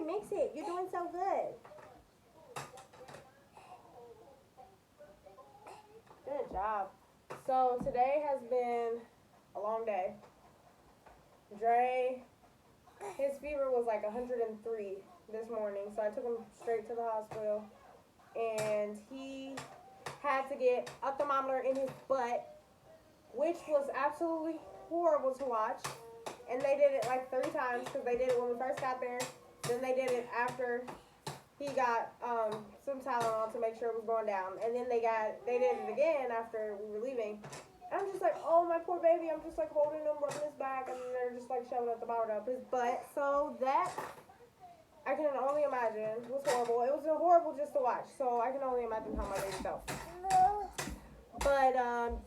mix it. You're doing so good. Good job. So today has been a long day. Dre, his fever was like 103 this morning, so I took him straight to the hospital, and he had to get a thermometer in his butt, which was absolutely horrible to watch. And they did it like 3 times because they did it when we first got there. Then they did it after he got some Tylenol to make sure it was going down. And then they did it again after we were leaving. And I'm just like, oh, my poor baby. I'm just like holding him, rubbing his back, and they're just like shoving a thermometer up his butt. So that, I can only imagine, was horrible. It was horrible just to watch. So I can only imagine how my baby felt. But,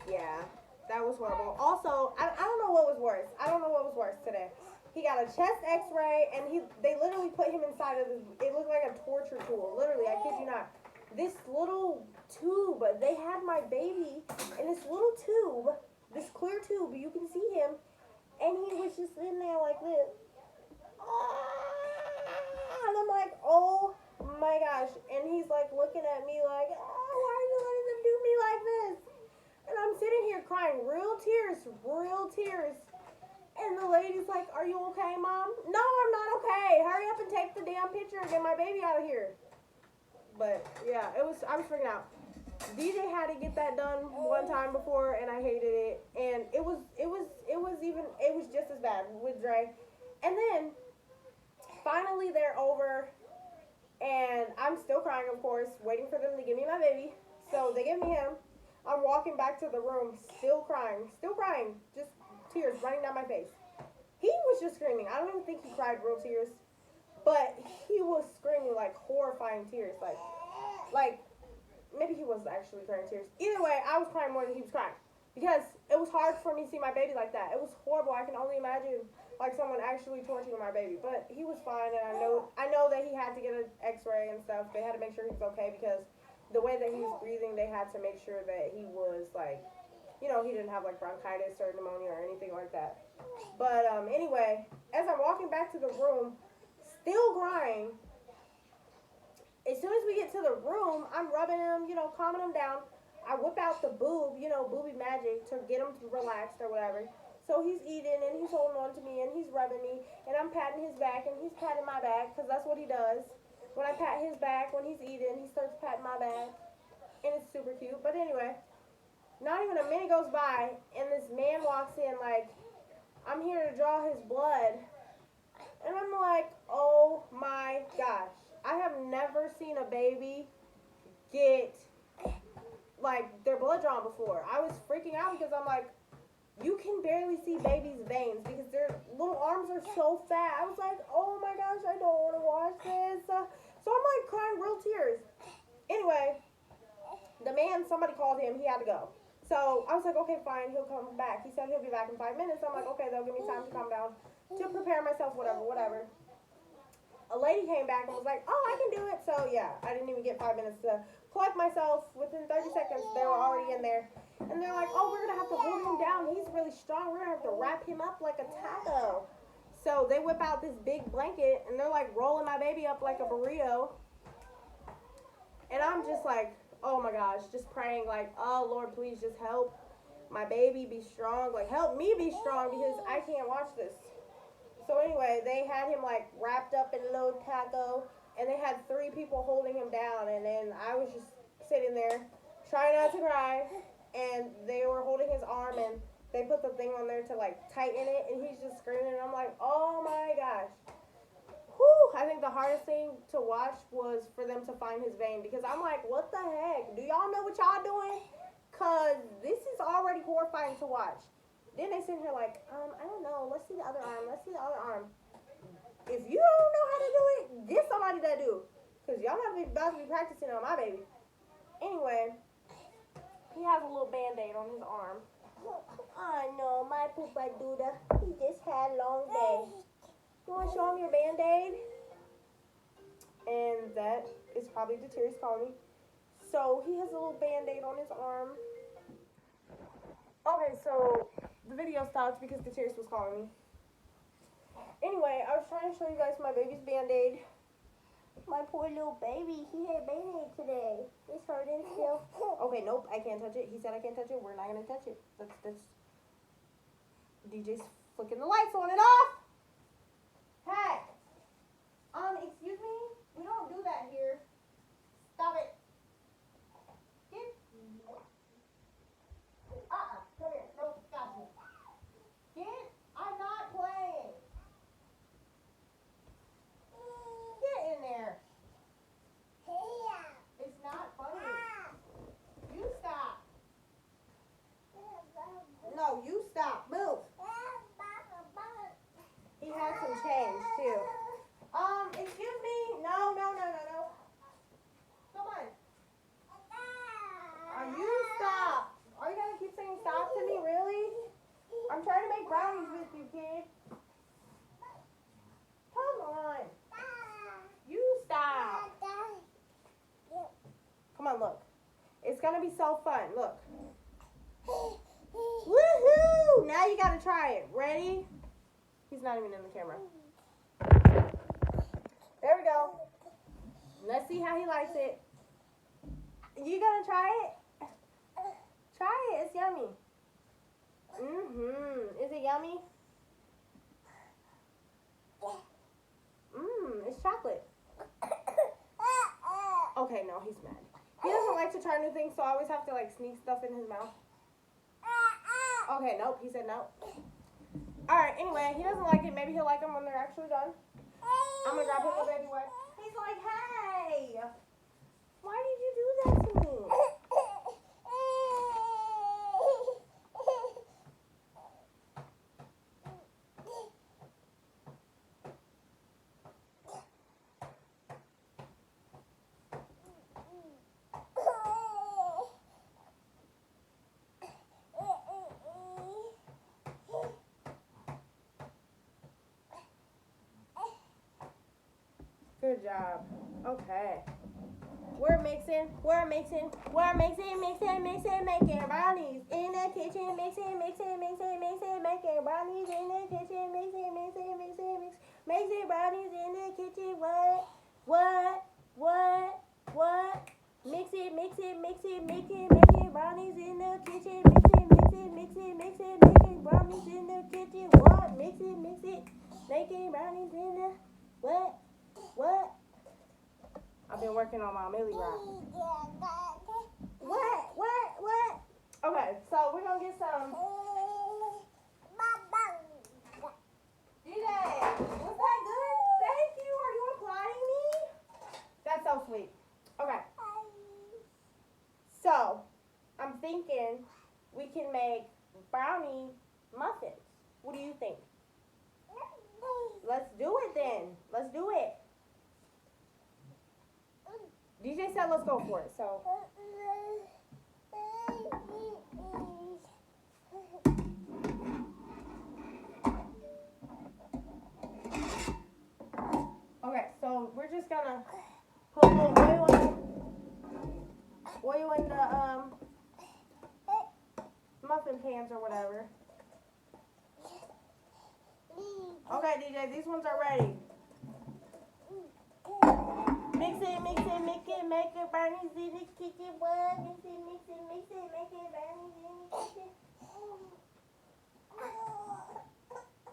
yeah. That was horrible. Also, I don't know what was worse. I don't know what was worse today. He got a chest x-ray, and they literally put him inside of this. It looked like a torture tool. Literally, I kid you not. This little tube, they had my baby in this little tube, this clear tube. You can see him, and he was just in there like this. And I'm like, oh my gosh. And he's like looking at me like, oh, why are you letting them do me like this? And I'm sitting here crying, real tears. And the lady's like, are you okay, Mom? No, I'm not okay. Hurry up and take the damn picture and get my baby out of here. But yeah, I was freaking out. DJ had to get that done one time before, and I hated it. And it was just as bad with Dre. And then finally they're over, and I'm still crying, of course, waiting for them to give me my baby. So they give me him. I'm walking back to the room, still crying, just tears running down my face. He was just screaming. I don't even think he cried real tears, but he was screaming like horrifying tears, like maybe he was actually crying tears. Either way, I was crying more than he was crying because it was hard for me to see my baby like that. It was horrible. I can only imagine like someone actually torturing my baby, but he was fine, and I know that he had to get an X-ray and stuff. They had to make sure he was okay because the way that he was breathing, they had to make sure that he was like, he didn't have like bronchitis or pneumonia or anything like that. But anyway, as I'm walking back to the room, still crying, as soon as we get to the room, I'm rubbing him, calming him down. I whip out the boob, booby magic to get him relaxed or whatever. So he's eating and he's holding on to me and he's rubbing me and I'm patting his back and he's patting my back because that's what he does. When I pat his back, when he's eating, he starts patting my back. And it's super cute. But anyway, not even a minute goes by, and this man walks in like, I'm here to draw his blood. And I'm like, oh my gosh. I have never seen a baby get, like, their blood drawn before. I was freaking out because I'm like, you can barely see babies' veins because their little arms are so fat. I was like, oh my gosh, I don't want to watch this. So I'm like crying real tears. Anyway, somebody called him, he had to go. So I was like, okay, fine, he'll come back. He said he'll be back in 5 minutes. I'm like, okay, they'll give me time to calm down, to prepare myself, whatever. A lady came back and was like, oh, I can do it. So yeah, I didn't even get 5 minutes to collect myself. Within 30 seconds, they were already in there. And they're like, oh, we're going to have to hold him down. He's really strong. We're going to have to wrap him up like a taco. So they whip out this big blanket, and they're like rolling my baby up like a burrito. And I'm just like, oh my gosh, just praying like, oh, Lord, please just help my baby be strong. Like, help me be strong because I can't watch this. So anyway, they had him like wrapped up in a little taco, and they had 3 people holding him down. And then I was just sitting there trying not to cry, and they were holding his arm, and they put the thing on there to like tighten it, and he's just screaming, and I'm like, oh my gosh. Whew, I think the hardest thing to watch was for them to find his vein, because I'm like, what the heck? Do y'all know what y'all doing? Because this is already horrifying to watch. Then they sit here like, I don't know. Let's see the other arm. If you don't know how to do it, get somebody that do. Because y'all not about to be practicing on my baby. Anyway, he has a little Band-Aid on his arm. I know, my poopa duda. He just had a long day. You want to show him your Band-Aid? And that is probably the tears calling me. So he has a little Band-Aid on his arm. Okay, so the video stopped because the tears was calling me. Anyway, I was trying to show you guys my baby's Band-Aid. My poor little baby. He had Band-Aid today. It's hurting still. Okay, nope. I can't touch it. He said I can't touch it. We're not going to touch it. That's... DJ's flicking the lights on and off. Hey. Excuse me? We don't do that here. Stop it. Get. Come here. Nope, got you. Get. I'm not playing. Get in there. It's not funny. You stop. No, you stop. Move. He has some change too. Excuse me. No. Come on. You stop. Are you gonna keep saying stop to me? Really? I'm trying to make brownies with you, kid. Come on. You stop. Come on, look. It's gonna be so fun. Look. Woohoo! Now you gotta try it. Ready? He's not even in the camera. There we go. Let's see how he likes it. You gonna try it? Try it. It's yummy. Is it yummy? It's chocolate. Okay, no, he's mad. He doesn't like to try new things, so I always have to like sneak stuff in his mouth. Okay, nope. He said no. Alright, anyway, he doesn't like it. Maybe he'll like them when they're actually done. I'm gonna grab him a baby wipe. He's like, hey, why did you do that to me? Good job. Okay. We're mixing, making brownies in the kitchen, mixing, making brownies in the kitchen, mixing brownies in the kitchen. What? Mix it, making brownies in the kitchen, making brownies in the kitchen. What? Mix it, making brownies in the what? I've been working on my Millie Rock. What? Okay, so we're gonna get some. DJ, was that good? Thank you. Are you applauding me? That's so sweet. Okay. So, I'm thinking we can make brownie muffins. What do you think? Let's do it then. Let's do it. DJ said let's go for it, so. Okay, so we're just gonna put a little oil in the muffin pans or whatever. Okay, DJ, these ones are ready. Mix it, make it brownies in the kitchen. What? Mix it, make it brownies in the kitchen.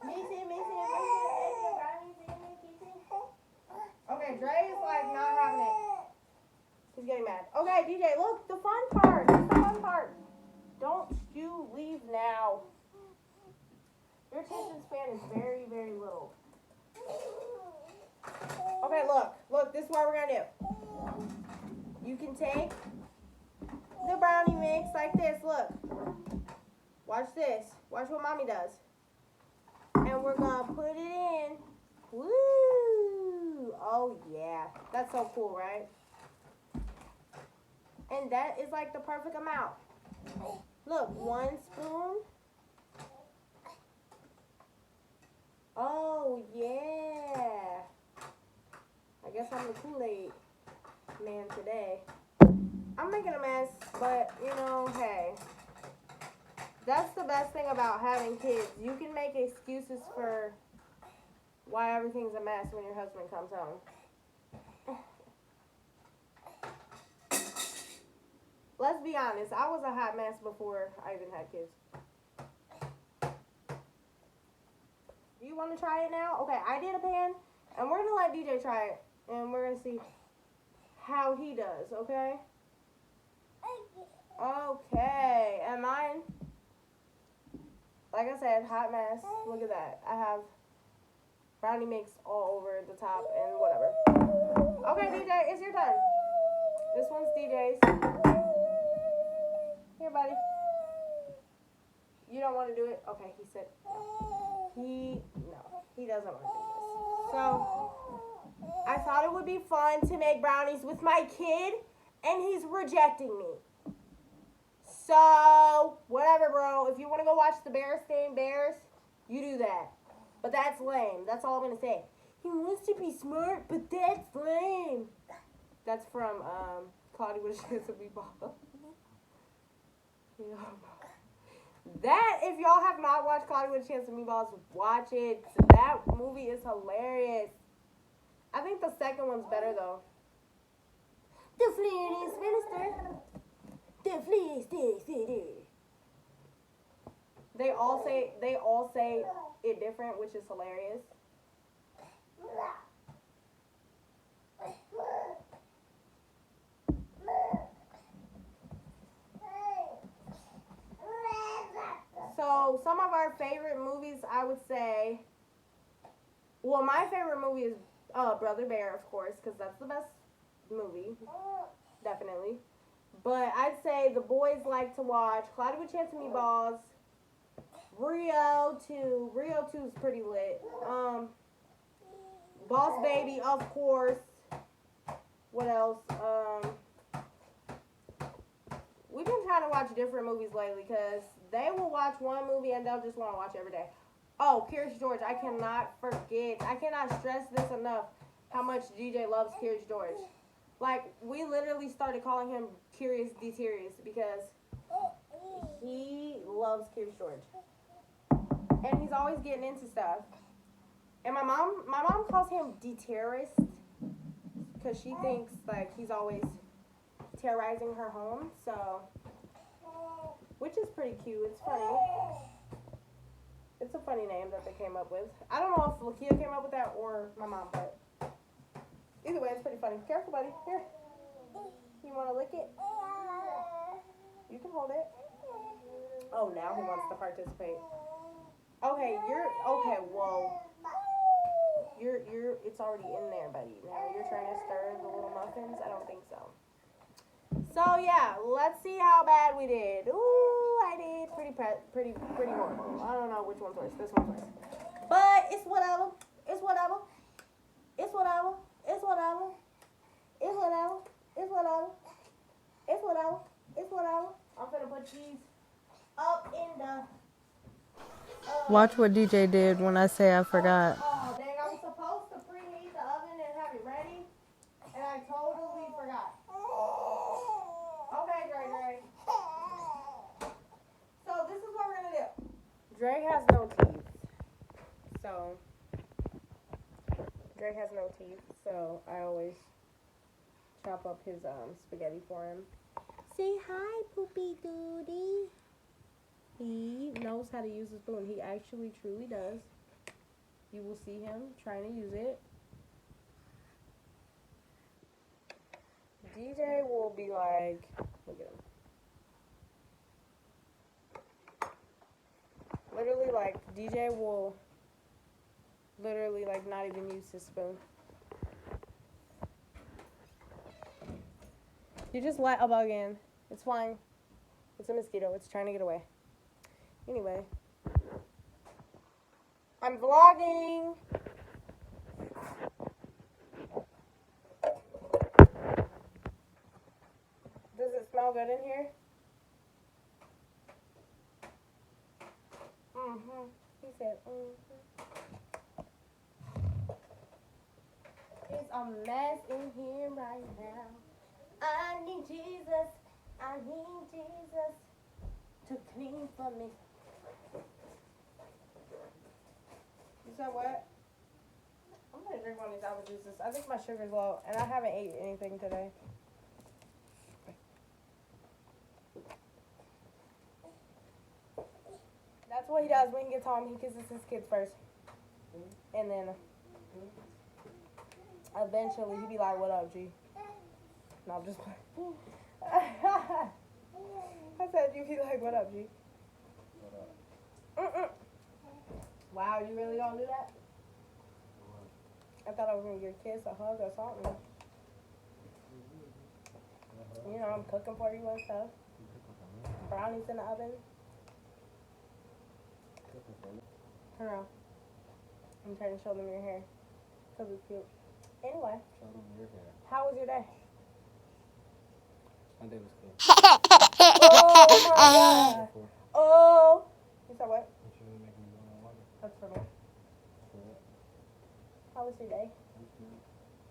Mix it, make it brownies in the kitchen. Okay, Dre is like not having it. He's getting mad. Okay, DJ, look, the fun part. That's the fun part. Don't you leave now. Your attention span is very, very little. Okay, look, this is what we're gonna do. You can take the brownie mix like this, look. Watch this. Watch what mommy does. And we're gonna put it in. Woo! Oh yeah, that's so cool, right? And that is like the perfect amount. Look, 1 spoon. Oh yeah. I guess I'm the Kool-Aid man today. I'm making a mess, but you know, hey. That's the best thing about having kids. You can make excuses for why everything's a mess when your husband comes home. Let's be honest. I was a hot mess before I even had kids. Do you want to try it now? Okay, I did a pan, and we're gonna let DJ try it, and we're gonna see how he does. Okay. Okay, and mine, like I said, hot mess. Look at that. I have brownie mix all over the top and whatever. Okay, DJ, it's your turn. This one's DJ's. Here, buddy. You don't want to do it? Okay, he said no. He doesn't want to do this. So, I thought it would be fun to make brownies with my kid, and he's rejecting me. So, whatever, bro. If you want to go watch the Bears game, Bears, you do that. But that's lame. That's all I'm going to say. He wants to be smart, but that's lame. That's from Cloudy with a Chance of Meatballs. That, if y'all have not watched Cloudy with a Chance of Meatballs, watch it. That movie is hilarious. I think the second one's better, though. The fleet is minister. The fleet is city. They all say it different, which is hilarious. So, some of our favorite movies, I would say, well, my favorite movie is Brother Bear, of course, because that's the best movie, definitely. But I'd say the boys like to watch Cloudy with Chance of Meatballs, Rio 2. Rio 2 is pretty lit. Boss Baby, of course. What else? We've been trying to watch different movies lately because they will watch one movie and they'll just want to watch every day. Oh, Curious George. I cannot forget. I cannot stress this enough how much DJ loves Curious George. Like, we literally started calling him Curious Deterious because he loves Curious George. And he's always getting into stuff. And my mom calls him Deterrorist because she thinks, like, he's always terrorizing her home. So, which is pretty cute. It's funny. It's a funny name that they came up with. I don't know if Lakia came up with that or my mom, but either way, it's pretty funny. Careful, buddy. Here. You want to lick it? You can hold it. Oh, now he wants to participate. Okay, whoa. It's already in there, buddy. Now you're trying to stir the little muffins? I don't think so. So, yeah, let's see how bad we did. Ooh, I did pretty horrible. I don't know which one's worse. This one's worse. But it's whatever. It's whatever. It's whatever. It's whatever. It's whatever. It's whatever. It's whatever. It's whatever. I'm finna put these up in the... Watch what DJ did when I say I forgot. Oh, dang, I was supposed to preheat the oven and have it ready, and I totally forgot. Okay, Dre. So, this is what we're gonna do. Dre has no teeth, so I always chop up his spaghetti for him. Say hi, Poopy Doody. He knows how to use a spoon. He actually truly does. You will see him trying to use it. DJ will be like, look at him. Literally, like, DJ will literally, like, not even use his spoon. You just let a bug in. It's flying. It's a mosquito. It's trying to get away. Anyway. I'm vlogging. Does it smell good in here? He said, It's a mess in here right now. I need Jesus. I need Jesus to clean for me. You said what? I'm gonna drink one of these apple juices. I think my sugar's low, and I haven't ate anything today. That's what he does when he gets home. He kisses his kids first, and then eventually he be like, "What up, G?" No, I'm just playing. I said you be like, "What up, G?" Mm-mm. Wow, you really gonna do that? I thought I was gonna give your kiss a hug or something. You know, I'm cooking for you and stuff. Brownies in the oven. Turn around. I'm trying to show them your hair. Because it's cute. Anyway. Show them your hair. How was your day? My day was cool. Oh my god. Oh. You said what? You should make me go on water. That's for me. For what? How was your day? Okay.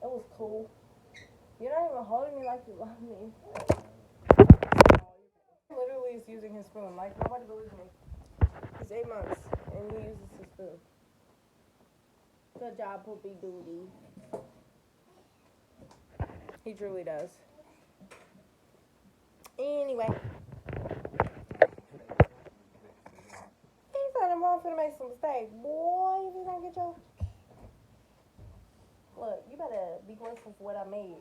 It was cool. You're not even holding me like you love me. Literally is using his spoon. Like, nobody believes me. He's 8 months, and he uses his spoon. Good job, Poopy Doody. He truly does. Anyway. He said I'm going to make some steak. Boy, if you don't get your... Look, you better be grateful for what I made.